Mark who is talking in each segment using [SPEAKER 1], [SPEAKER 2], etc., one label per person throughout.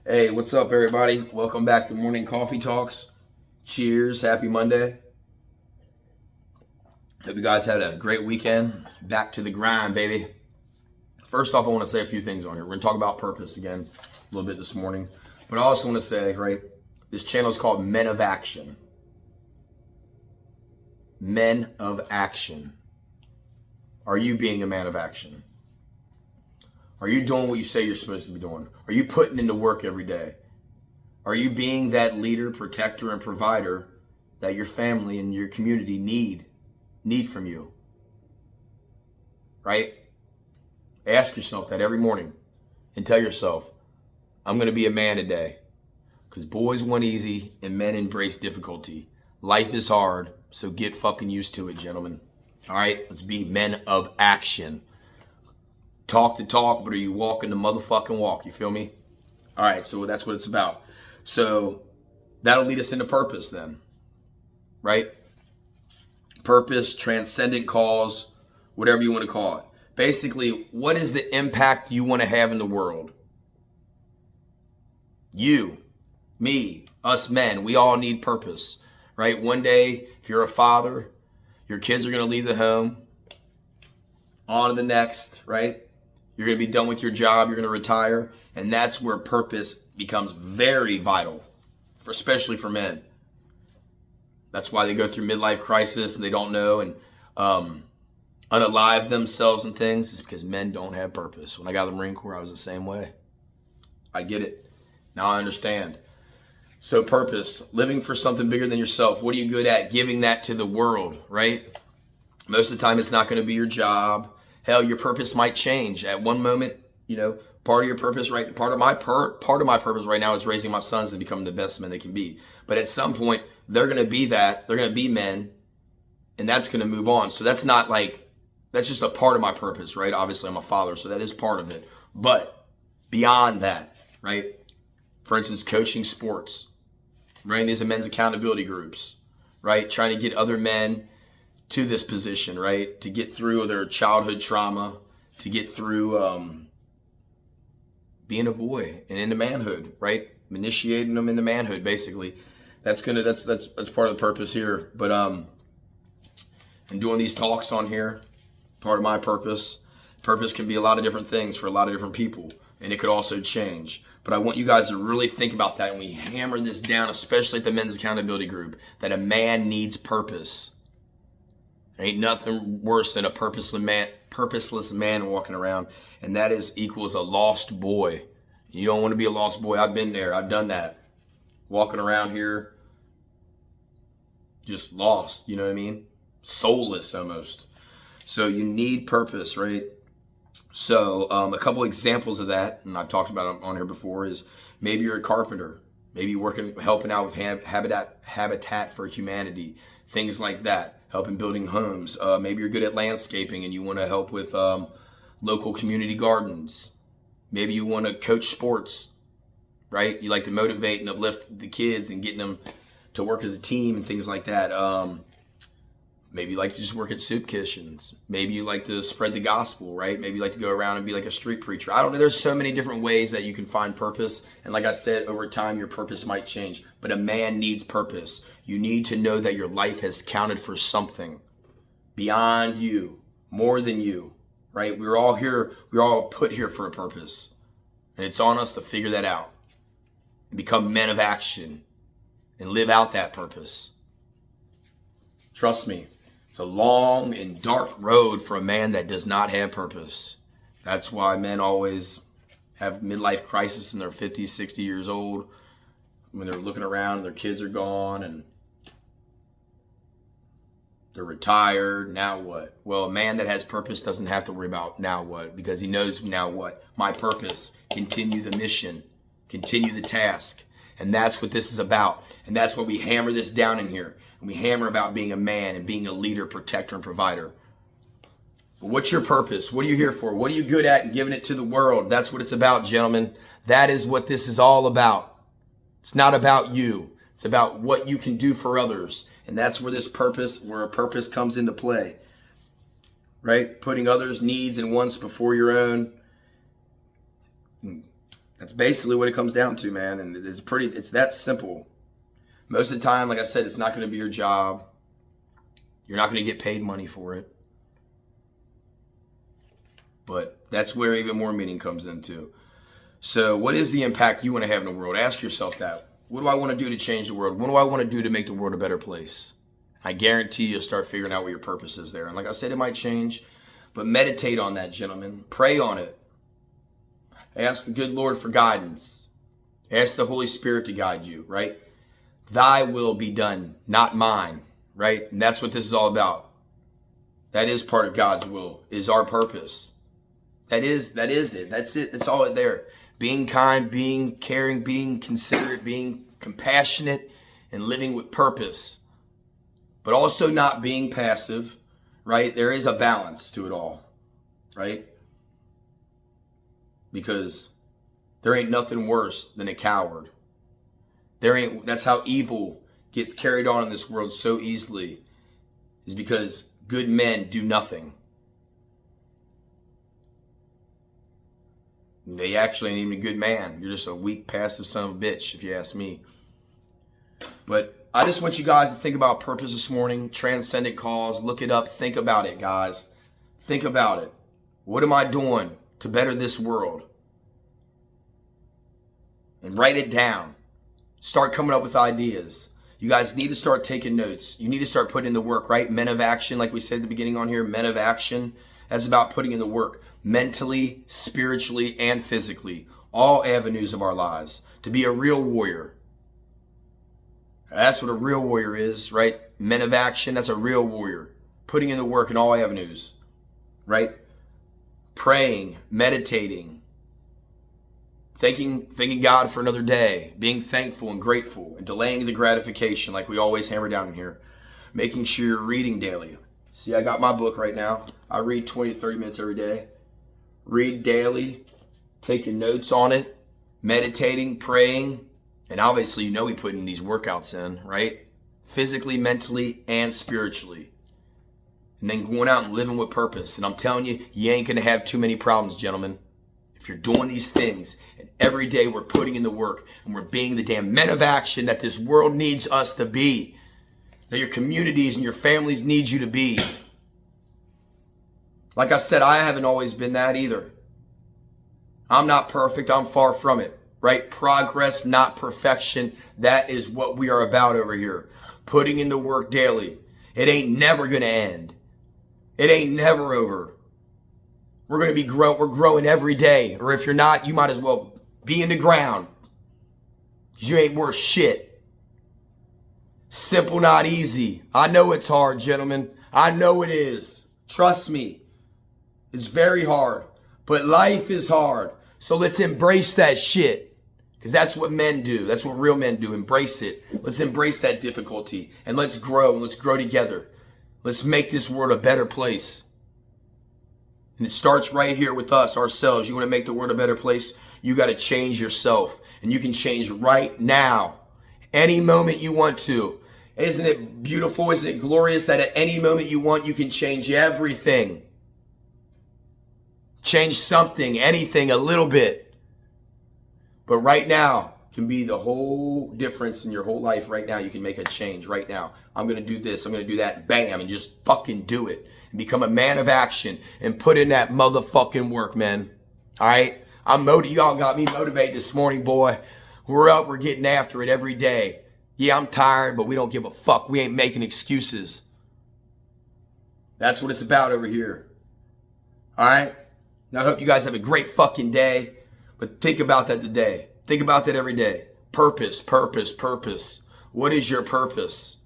[SPEAKER 1] Hey, what's up, everybody? Welcome back to Morning Coffee Talks. Cheers. Happy Monday. Hope you guys had a great weekend. Back to the grind, baby. First off, I want to say a few things on here. We're going to talk about purpose again a little bit this morning. But I also want to say, right, this channel is called Men of Action. Men of Action. Are you being a man of action? Are you doing what you say you're supposed to be doing? Are you putting into work every day? Are you being that leader, protector, and provider that your family and your community need from you? Right? Ask yourself that every morning and tell yourself, I'm going to be a man today. Because boys want easy and men embrace difficulty. Life is hard, so get fucking used to it, gentlemen. All right? Let's be men of action. Talk the talk, but are you walking the motherfucking walk? You feel me? All right, so that's what it's about. So that'll lead us into purpose then, right? Purpose, transcendent cause, whatever you want to call it. Basically, what is the impact you want to have in the world? You, me, us men, we all need purpose, right? One day, if you're a father, your kids are going to leave the home, on to the next, right? You're going to be done with your job, you're going to retire, and that's where purpose becomes very vital, especially for men. That's why they go through midlife crisis and they don't know and unalive themselves and things. It's because men don't have purpose. When I got out of the Marine Corps, I was the same way. I get it. Now I understand. So purpose, living for something bigger than yourself. What are you good at? Giving that to the world, right? Most of the time it's not going to be your job. Hell, your purpose might change at one moment. You know, part of your purpose, right? Part of my purpose right now is raising my sons to become the best men they can be. But at some point, they're going to be that. They're going to be men, and that's going to move on. So that's not like, that's just a part of my purpose, right? Obviously, I'm a father, so that is part of it. But beyond that, right? For instance, coaching sports, running these men's accountability groups, right? Trying to get other men to this position, right? To get through their childhood trauma, to get through being a boy and into manhood, right? Initiating them into manhood, basically. That's part of the purpose here. But I'm doing these talks on here, part of my purpose. Purpose can be a lot of different things for a lot of different people, and it could also change. But I want you guys to really think about that, and we hammer this down, especially at the Men's Accountability Group, that a man needs purpose. There ain't nothing worse than a purposeless man walking around, and that is equals a lost boy. You don't want to be a lost boy. I've been there. I've done that. Walking around here, just lost. You know what I mean? Soulless almost. So you need purpose, right? So a couple examples of that, and I've talked about it on here before, is maybe you're a carpenter. Maybe you're helping out with Habitat for Humanity, things like that. Helping building homes. Maybe you're good at landscaping and you want to help with local community gardens. Maybe you want to coach sports, right? You like to motivate and uplift the kids and getting them to work as a team and things like that. Maybe you like to just work at soup kitchens. Maybe you like to spread the gospel, right? Maybe you like to go around and be like a street preacher. I don't know. There's so many different ways that you can find purpose. And like I said, over time, your purpose might change. But a man needs purpose. You need to know that your life has counted for something beyond you, more than you, right? We're all here. We're all put here for a purpose. And it's on us to figure that out and become men of action and live out that purpose. Trust me. It's a long and dark road for a man that does not have purpose. That's why men always have midlife crisis in their 50s, 60 years old, when they're looking around and their kids are gone and they're retired. Now what? Well, a man that has purpose doesn't have to worry about now what, because he knows now what. My purpose, continue the mission, continue the task. And that's what this is about. And that's what we hammer this down in here. And we hammer about being a man and being a leader, protector, and provider. But what's your purpose? What are you here for? What are you good at and giving it to the world? That's what it's about, gentlemen. That is what this is all about. It's not about you. It's about what you can do for others. And that's where a purpose comes into play. Right? Putting others' needs and wants before your own. That's basically what it comes down to, man. And it's that simple. Most of the time, like I said, it's not going to be your job. You're not going to get paid money for it. But that's where even more meaning comes into. So what is the impact you want to have in the world? Ask yourself that. What do I want to do to change the world? What do I want to do to make the world a better place? I guarantee you'll start figuring out what your purpose is there. And like I said, it might change, but meditate on that, gentlemen. Pray on it. Ask the good Lord for guidance. Ask the Holy Spirit to guide you, right? Thy will be done, not mine, right? And that's what this is all about. That is part of God's will, is our purpose. That is it. That's it. That's all there. Being kind, being caring, being considerate, being compassionate, and living with purpose. But also not being passive, right? There is a balance to it all, right? Because there ain't nothing worse than a coward. That's how evil gets carried on in this world so easily, is because good men do nothing. They actually ain't even a good man. You're just a weak, passive son of a bitch, if you ask me. But I just want you guys to think about purpose this morning. Transcendent cause. Look it up. Think about it, guys. Think about it. What am I doing to better this world? And write it down. Start coming up with ideas. You guys need to start taking notes. You need to start putting in the work, right? Men of action, like we said at the beginning on here, men of action. That's about putting in the work. Mentally, spiritually, and physically. All avenues of our lives. To be a real warrior. That's what a real warrior is, right? Men of action, that's a real warrior. Putting in the work in all avenues, right? Praying, meditating, thanking God for another day, being thankful and grateful, and delaying the gratification like we always hammer down in here. Making sure you're reading daily. See, I got my book right now. I read 20 to 30 minutes every day. Read daily, taking notes on it, meditating, praying, and obviously you know we put in these workouts in, right? Physically, mentally, and spiritually. And then going out and living with purpose. And I'm telling you, you ain't going to have too many problems, gentlemen. If you're doing these things, and every day we're putting in the work, and we're being the damn men of action that this world needs us to be, that your communities and your families need you to be. Like I said, I haven't always been that either. I'm not perfect. I'm far from it, right? Progress, not perfection. That is what we are about over here. Putting into work daily. It ain't never going to end. It ain't never over. We're going to be we're growing every day. Or if you're not, you might as well be in the ground. Because you ain't worth shit. Simple, not easy. I know it's hard, gentlemen. I know it is. Trust me. It's very hard. But life is hard. So let's embrace that shit. Because that's what men do. That's what real men do. Embrace it. Let's embrace that difficulty. And let's grow. And let's grow together. Let's make this world a better place. And it starts right here with us, ourselves. You want to make the world a better place? You got to change yourself. And you can change right now. Any moment you want to. Isn't it beautiful? Isn't it glorious that at any moment you want, you can change everything? Change something, anything, a little bit. But right now can be the whole difference in your whole life. Right now, you can make a change right now. I'm going to do this. I'm going to do that. Bam. And just fucking do it. And become a man of action and put in that motherfucking work, man. All right? Y'all got me motivated this morning, boy. We're up. We're getting after it every day. Yeah, I'm tired, but we don't give a fuck. We ain't making excuses. That's what it's about over here. All right? Now, I hope you guys have a great fucking day. But think about that today. Think about that every day. Purpose, purpose, purpose. What is your purpose?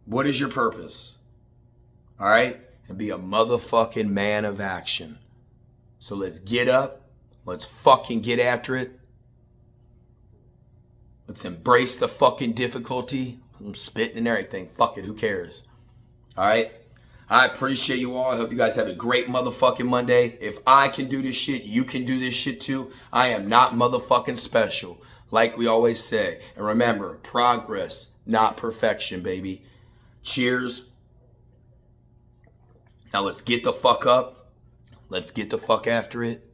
[SPEAKER 1] What is your purpose? All right? And be a motherfucking man of action. So let's get up. Let's fucking get after it. Let's embrace the fucking difficulty. I'm spitting and everything. Fuck it. Who cares? All right? I appreciate you all. I hope you guys have a great motherfucking Monday. If I can do this shit, you can do this shit too. I am not motherfucking special, like we always say. And remember, progress, not perfection, baby. Cheers. Now let's get the fuck up. Let's get the fuck after it.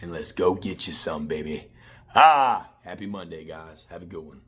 [SPEAKER 1] and let's go get you some, baby. Happy Monday, guys. Have a good one.